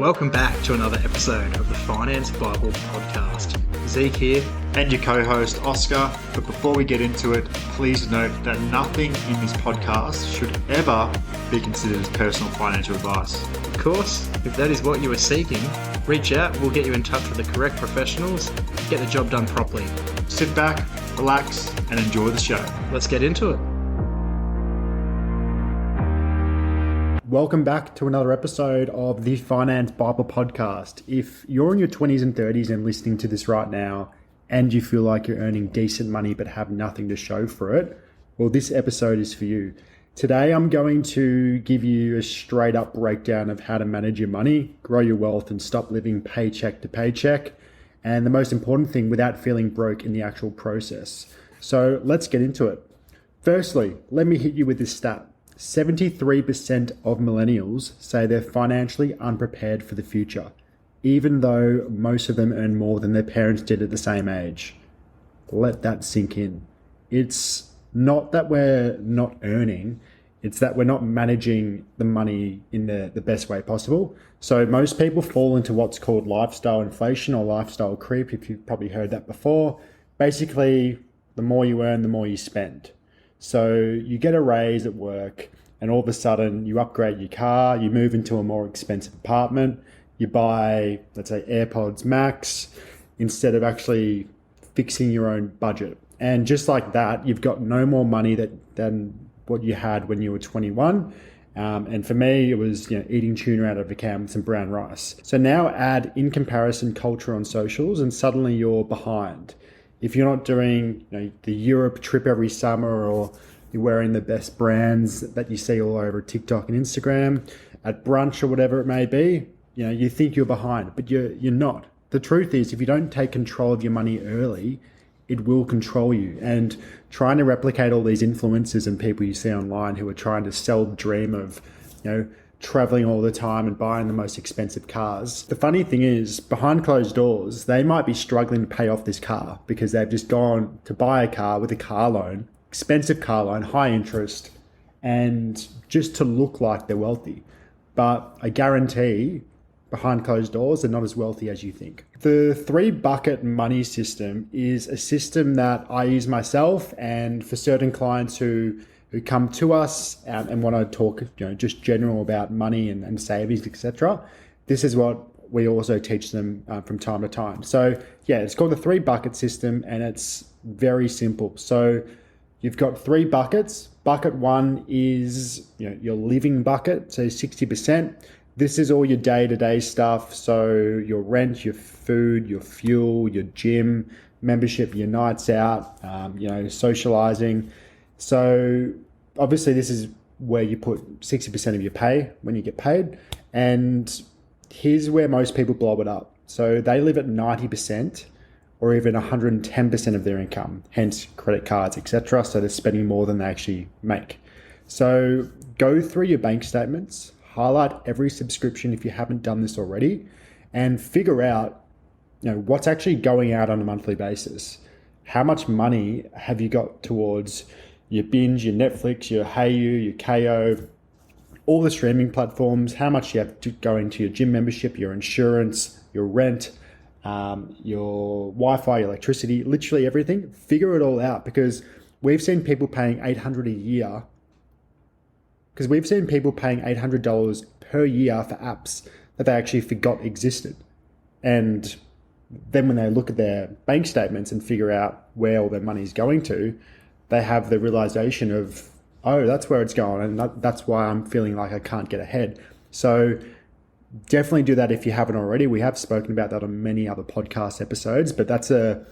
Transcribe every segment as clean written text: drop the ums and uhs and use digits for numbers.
Welcome back to another episode of the Finance Bible Podcast. Zeke here. And your co-host, Oscar. But before we get into it, please note that nothing in this podcast should ever be considered as personal financial advice. Of course, if that is what you are seeking, reach out, we'll get you in touch with the correct professionals, get the job done properly. Sit back, relax, and enjoy the show. Let's get into it. Welcome back to another episode of the Finance Bible Podcast. If you're in your 20s and 30s and listening to this right now, and you feel like you're earning decent money but have nothing to show for it, well, this episode is for you. Today, I'm going to give you a straight up breakdown of how to manage your money, grow your wealth, and stop living paycheck to paycheck. And the most important thing, without feeling broke in the actual process. So let's get into it. Firstly, let me hit you with this stat. 73% of millennials say they're financially unprepared for the future, even though most of them earn more than their parents did at the same age. Let that sink in. It's not that we're not earning, it's that we're not managing the money in the best way possible. So most people fall into what's called lifestyle inflation or lifestyle creep, if you've probably heard that before. Basically, the more you earn, the more you spend. So you get a raise at work and all of a sudden you upgrade your car, you move into a more expensive apartment, you buy, let's say, AirPods Max instead of actually fixing your own budget. And just like that, you've got no more money than what you had when you were 21. And for me, it was eating tuna out of a can with some brown rice. So now add in comparison culture on socials and suddenly you're behind. If you're not doing the Europe trip every summer, or you're wearing the best brands that you see all over TikTok and Instagram at brunch or whatever it may be, you think you're behind, but you're not. The truth is, if you don't take control of your money early, it will control you. And trying to replicate all these influencers and people you see online who are trying to sell the dream of, traveling all the time and buying the most expensive cars. The funny thing is, behind closed doors, they might be struggling to pay off this car because they've just gone to buy a car with a car loan, expensive car loan, high interest, and just to look like they're wealthy. But I guarantee behind closed doors, they're not as wealthy as you think. The 3-bucket money system is a system that I use myself, and for certain clients who come to us and want to talk, just general about money and savings, etc. This is what we also teach them from time to time. So yeah, it's called the 3-bucket system, and it's very simple. So you've got 3 buckets. Bucket 1 is your living bucket, so 60%. This is all your day-to-day stuff. So your rent, your food, your fuel, your gym membership, your nights out, socializing. So obviously this is where you put 60% of your pay when you get paid. And here's where most people blow it up. So they live at 90% or even 110% of their income, hence credit cards, etc. So they're spending more than they actually make. So go through your bank statements, highlight every subscription if you haven't done this already, and figure out what's actually going out on a monthly basis. How much money have you got towards your Binge, your Netflix, your Hayu, your KO, all the streaming platforms? How much you have to go into your gym membership, your insurance, your rent, your Wi-Fi, your electricity, literally everything. Figure it all out, because we've seen people paying $800 a year. Because we've seen people paying $800 per year for apps that they actually forgot existed. And then when they look at their bank statements and figure out where all their money is going to, they have the realization of, oh, that's where it's going, and that's why I'm feeling like I can't get ahead. So definitely do that if you haven't already. We have spoken about that on many other podcast episodes, but that's a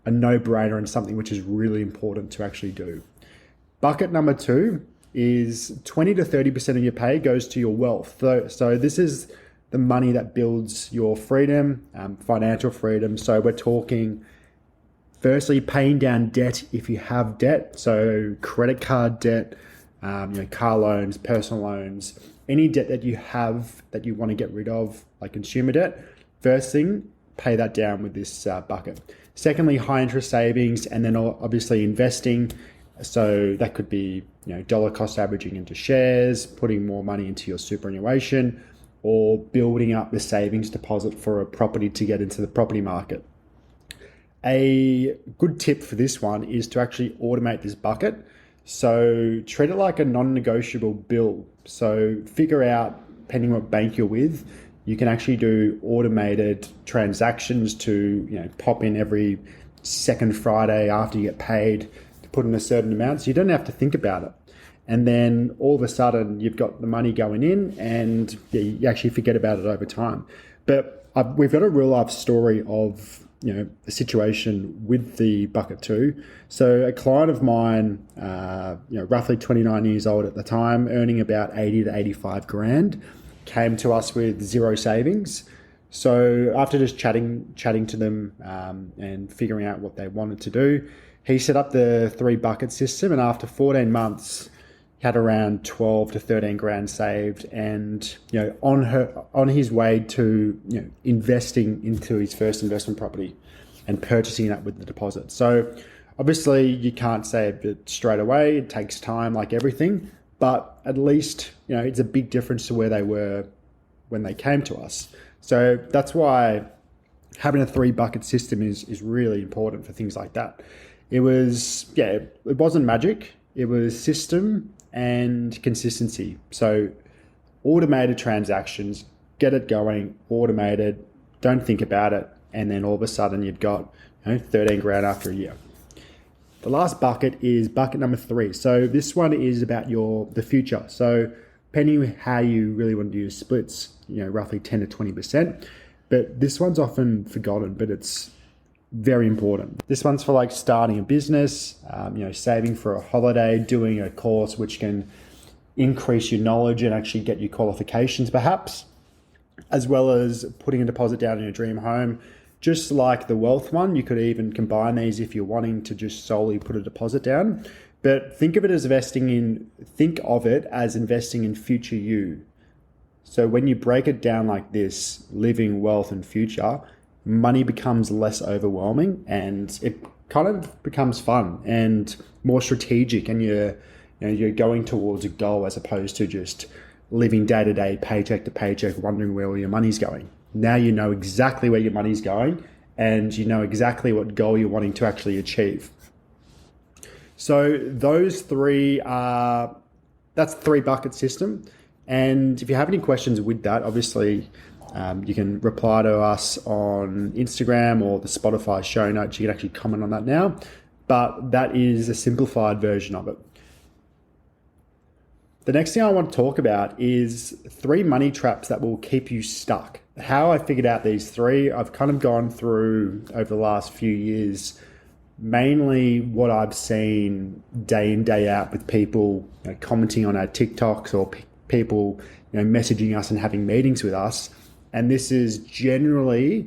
no-brainer and something which is really important to actually do. Bucket number 2 is 20 to 30% of your pay goes to your wealth. So this is the money that builds your freedom, financial freedom. So we're talking, firstly, paying down debt if you have debt. So credit card debt, car loans, personal loans, any debt that you have that you want to get rid of, like consumer debt. First thing, pay that down with this bucket. Secondly, high interest savings, and then obviously investing. So that could be, dollar cost averaging into shares, putting more money into your superannuation, or building up the savings deposit for a property to get into the property market. A good tip for this one is to actually automate this bucket. So treat it like a non-negotiable bill. So figure out, depending what bank you're with, you can actually do automated transactions to pop in every second Friday after you get paid to put in a certain amount. So you don't have to think about it. And then all of a sudden you've got the money going in and you actually forget about it over time. But we've got a real life story of a situation with the bucket too. So a client of mine, roughly 29 years old at the time, earning about 80 to 85 grand, came to us with zero savings. So after just chatting to them and figuring out what they wanted to do, he set up the 3 bucket system, and after 14 months, he had around 12 to 13 grand saved, and on his way to investing into his first investment property and purchasing that with the deposit. So obviously you can't save it straight away. It takes time, like everything, but at least it's a big difference to where they were when they came to us. So that's why having a 3 bucket system is really important for things like that. It wasn't magic. It was system and consistency. So automated transactions, get it going, automated, don't think about it, and then all of a sudden you've got 13 grand after a year. The last bucket is bucket number 3. So this one is about the future. So depending on how you really want to do your splits, roughly 10 to 20%. But this one's often forgotten, but it's very important. This one's for like starting a business, saving for a holiday, doing a course which can increase your knowledge and actually get you qualifications perhaps, as well as putting a deposit down in your dream home. Just like the wealth one, you could even combine these if you're wanting to just solely put a deposit down. But think of it as investing in future you. So when you break it down like this, living, wealth, and future, money becomes less overwhelming and it kind of becomes fun and more strategic, and you're going towards a goal as opposed to just living day to day, paycheck to paycheck, wondering where all your money's going. Now you know exactly where your money's going and you know exactly what goal you're wanting to actually achieve. So those that's 3 bucket system. And if you have any questions with that, obviously you can reply to us on Instagram or the Spotify show notes. You can actually comment on that now, but that is a simplified version of it. The next thing I want to talk about is 3 money traps that will keep you stuck. How I figured out these 3, I've kind of gone through over the last few years, mainly what I've seen day in, day out with people commenting on our TikToks or people messaging us and having meetings with us. And this is generally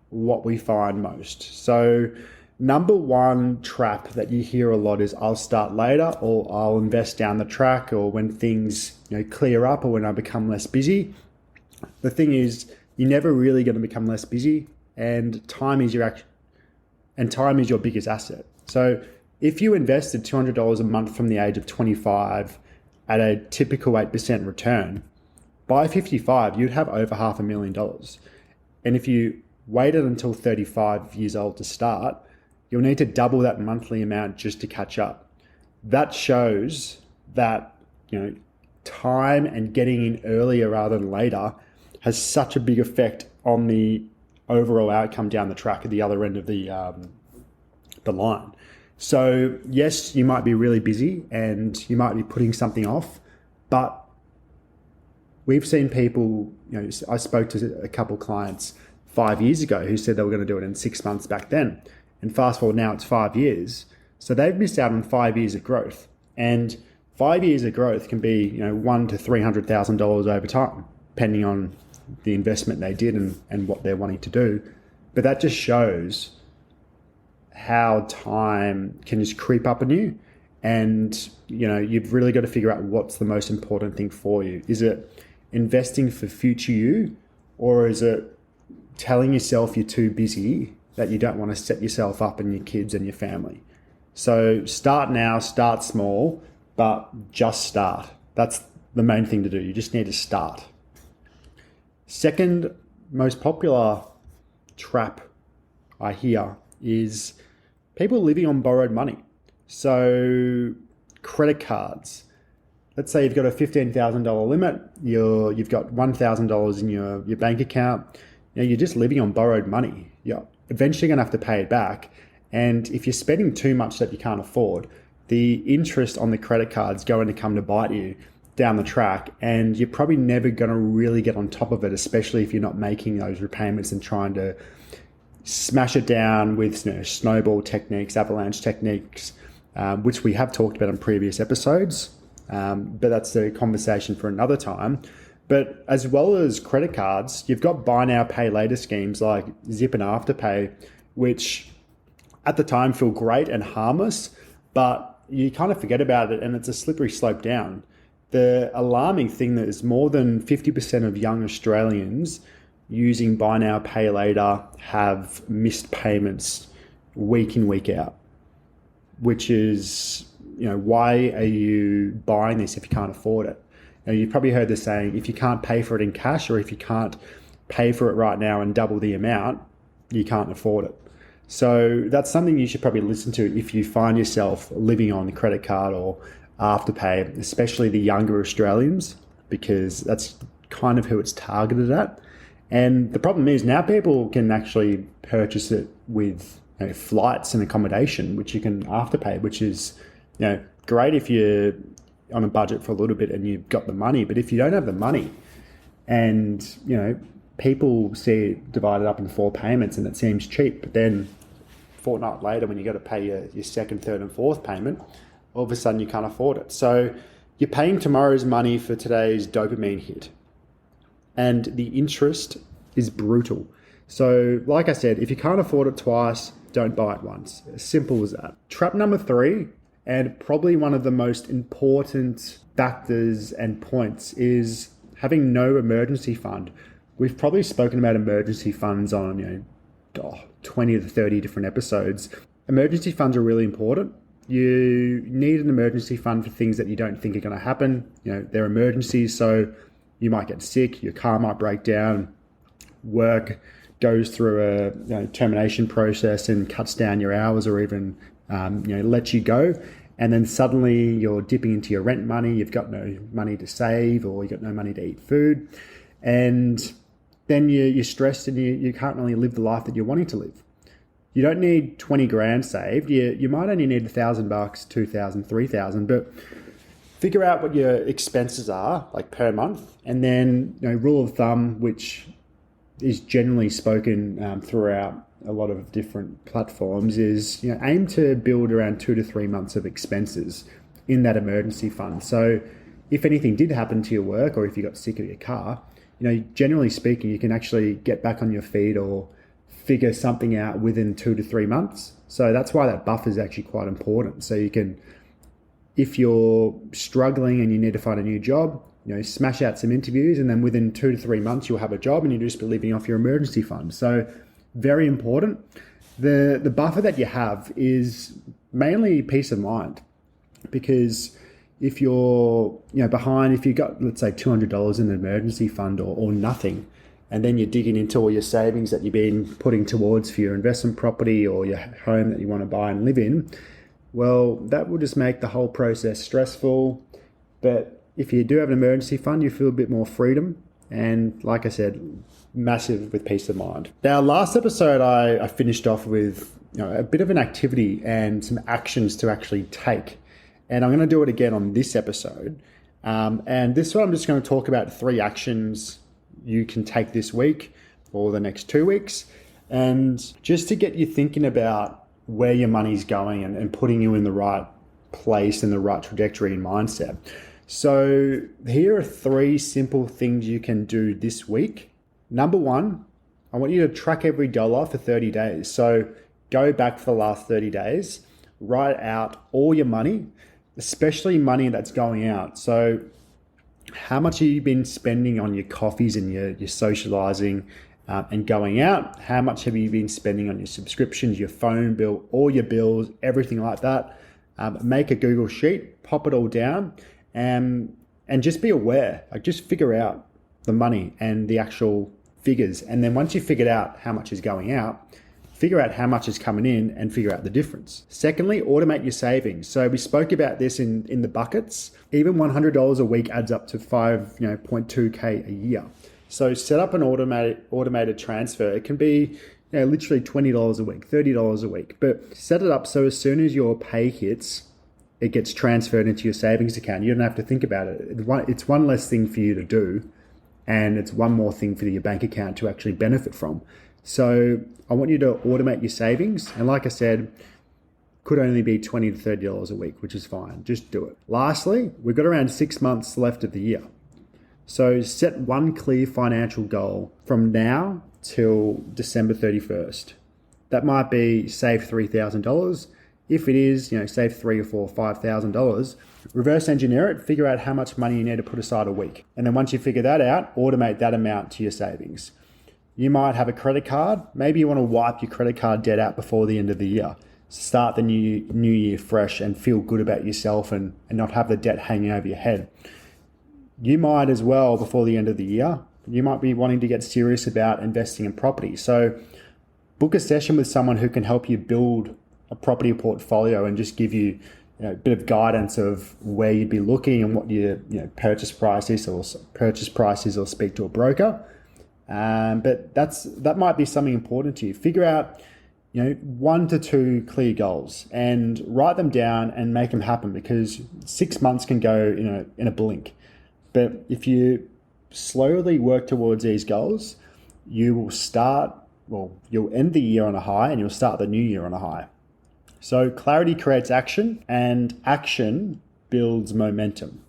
what we find most. So number 1 trap that you hear a lot is I'll start later, or I'll invest down the track, or when things clear up, or when I become less busy. The thing is, you're never really going to become less busy, and time is your biggest asset. So if you invested $200 a month from the age of 25 at a typical 8% return, by 55, you'd have over $500,000. And if you waited until 35 years old to start, you'll need to double that monthly amount just to catch up. That shows that, time and getting in earlier rather than later has such a big effect on the overall outcome down the track at the other end of the line. So yes, you might be really busy and you might be putting something off, but we've seen people, I spoke to a couple of clients 5 years ago who said they were going to do it in 6 months back then. And fast forward now, it's 5 years. So they've missed out on 5 years of growth. And 5 years of growth can be, $100,000 to $300,000 over time, depending on the investment they did and what they're wanting to do. But that just shows how time can just creep up on you. And, you've really got to figure out what's the most important thing for you. Is it investing for future you, or is it telling yourself you're too busy, that you don't want to set yourself up and your kids and your family? So start now, start small, but just start. That's the main thing to do. You just need to start. Second most popular trap I hear is people living on borrowed money. So credit cards. Let's say you've got a $15,000 limit. You've got $1,000 in your bank account. You're just living on borrowed money. You're eventually going to have to pay it back. And if you're spending too much that you can't afford, the interest on the credit card's going to come to bite you down the track, and you're probably never going to really get on top of it, especially if you're not making those repayments and trying to smash it down with snowball techniques, avalanche techniques, which we have talked about in previous episodes. But that's a conversation for another time. But as well as credit cards, you've got buy now, pay later schemes like Zip and Afterpay, which at the time feel great and harmless, but you kind of forget about it and it's a slippery slope down. The alarming thing that is more than 50% of young Australians using buy now, pay later have missed payments week in, week out, which is, why are you buying this if you can't afford it? You've probably heard the saying, if you can't pay for it in cash, or if you can't pay for it right now and double the amount, you can't afford it. So that's something you should probably listen to if you find yourself living on a credit card or Afterpay, especially the younger Australians, because that's kind of who it's targeted at. And the problem is now people can actually purchase it with flights and accommodation, which you can Afterpay, which is great if you're on a budget for a little bit and you've got the money. But if you don't have the money and, people see it divided up in 4 payments and it seems cheap, but then a fortnight later when you got to pay your second, third and fourth payment, all of a sudden you can't afford it. So you're paying tomorrow's money for today's dopamine hit. And the interest is brutal. So like I said, if you can't afford it twice, don't buy it once. As simple as that. Trap number 3, and probably one of the most important factors and points, is having no emergency fund. We've probably spoken about emergency funds on 20 to 30 different episodes. Emergency funds are really important. You need an emergency fund for things that you don't think are going to happen. They're emergencies, so you might get sick, your car might break down, work goes through a termination process and cuts down your hours, or even lets you go. And then suddenly you're dipping into your rent money, you've got no money to save, or you've got no money to eat food. And then you're stressed and you can't really live the life that you're wanting to live. You don't need 20 grand saved. You might only need $1,000, 2,000, 3,000, but figure out what your expenses are like per month. And then, rule of thumb, which is generally spoken throughout a lot of different platforms, is aim to build around 2 to 3 months of expenses in that emergency fund. So if anything did happen to your work, or if you got sick of your car, generally speaking, you can actually get back on your feet or figure something out within 2 to 3 months. So that's why that buffer is actually quite important. So you can, if you're struggling and you need to find a new job, smash out some interviews, and then within 2 to 3 months, you'll have a job and you'll just be living off your emergency fund. So very important. The buffer that you have is mainly peace of mind, because if you're behind, if you've got, let's say, $200 in an emergency fund or nothing, and then you're digging into all your savings that you've been putting towards for your investment property or your home that you want to buy and live in, well, that will just make the whole process stressful. But if you do have an emergency fund, you feel a bit more freedom. And like I said, massive with peace of mind. Now, last episode, I finished off with a bit of an activity and some actions to actually take. And I'm going to do it again on this episode. And this one, I'm just going to talk about 3 actions you can take this week or the next 2 weeks. And just to get you thinking about where your money's going and putting you in the right place and the right trajectory and mindset. So here are 3 simple things you can do this week. Number 1, I want you to track every dollar for 30 days. So go back for the last 30 days, write out all your money, especially money that's going out. So how much have you been spending on your coffees and your socializing and going out? How much have you been spending on your subscriptions, your phone bill, all your bills, everything like that? Make a Google sheet, pop it all down, and just be aware. Like, just figure out the money and the actual figures. And then once you figured out how much is going out, figure out how much is coming in and figure out the difference. Secondly, automate your savings. So we spoke about this in the buckets. Even $100 a week adds up to 0.2K a year. So set up an automated transfer. It can be literally $20 a week, $30 a week, but set it up so as soon as your pay hits, it gets transferred into your savings account. You don't have to think about it. It's one less thing for you to do, and it's one more thing for your bank account to actually benefit from. So I want you to automate your savings. And like I said, could only be $20 to $30 a week, which is fine. Just do it. Lastly, we've got around 6 months left of the year. So set one clear financial goal from now till December 31st. That might be save $3,000. If it is, save $3,000 or $4,000, $5,000, reverse engineer it, figure out how much money you need to put aside a week. And then once you figure that out, automate that amount to your savings. You might have a credit card. Maybe you want to wipe your credit card debt out before the end of the year. Start the new year fresh and feel good about yourself and not have the debt hanging over your head. You might as well, before the end of the year, you might be wanting to get serious about investing in property. So book a session with someone who can help you build a property portfolio and just give you, a bit of guidance of where you'd be looking and what your purchase price is, or speak to a broker. But that might be something important to you. Figure out 1 to 2 clear goals and write them down and make them happen, because 6 months can go in a blink. But if you slowly work towards these goals, you'll end the year on a high and you'll start the new year on a high. So clarity creates action, and action builds momentum.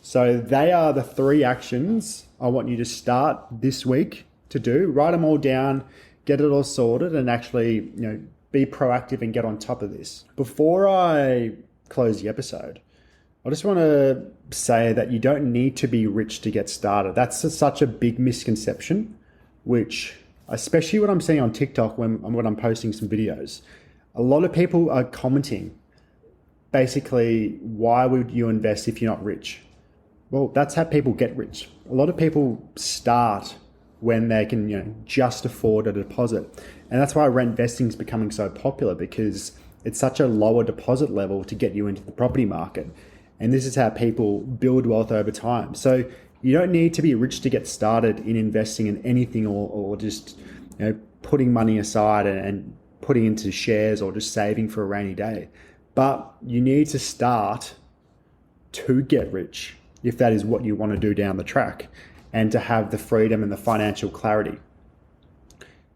So they are the 3 actions I want you to start this week to do. Write them all down, get it all sorted, and actually, be proactive and get on top of this. Before I close the episode, I just want to say that you don't need to be rich to get started. That's such a big misconception, which, especially what I'm seeing on TikTok when I'm posting some videos, a lot of people are commenting, basically, why would you invest if you're not rich? Well, that's how people get rich. A lot of people start when they can, just afford a deposit. And that's why rent investing is becoming so popular, because it's such a lower deposit level to get you into the property market. And this is how people build wealth over time. So you don't need to be rich to get started in investing in anything, or just putting money aside and putting into shares, or just saving for a rainy day. But you need to start to get rich if that is what you want to do down the track, and to have the freedom and the financial clarity.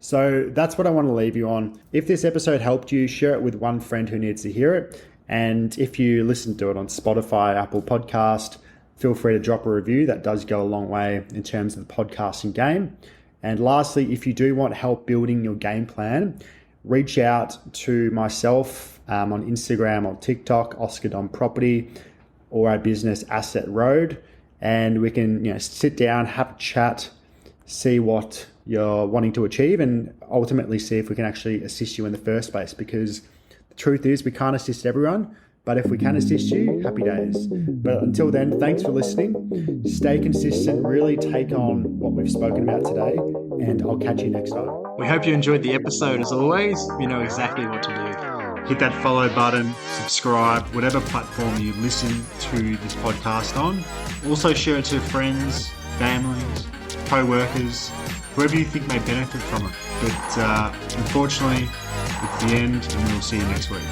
So that's what I want to leave you on. If this episode helped you, share it with one friend who needs to hear it. And if you listen to it on Spotify, Apple Podcast, feel free to drop a review. That does go a long way in terms of the podcasting game. And lastly, if you do want help building your game plan, reach out to myself on Instagram or TikTok, Oscar Don Property, or our business Asset Road. And we can sit down, have a chat, see what you're wanting to achieve, and ultimately see if we can actually assist you in the first place. Because the truth is, we can't assist everyone, but if we can assist you, happy days. But until then, thanks for listening. Stay consistent, really take on what we've spoken about today, and I'll catch you next time. We hope you enjoyed the episode. As always, you know exactly what to do. Hit that follow button, subscribe, whatever platform you listen to this podcast on. Also share it to friends, families, co-workers, whoever you think may benefit from it. But unfortunately, it's the end, and we'll see you next week.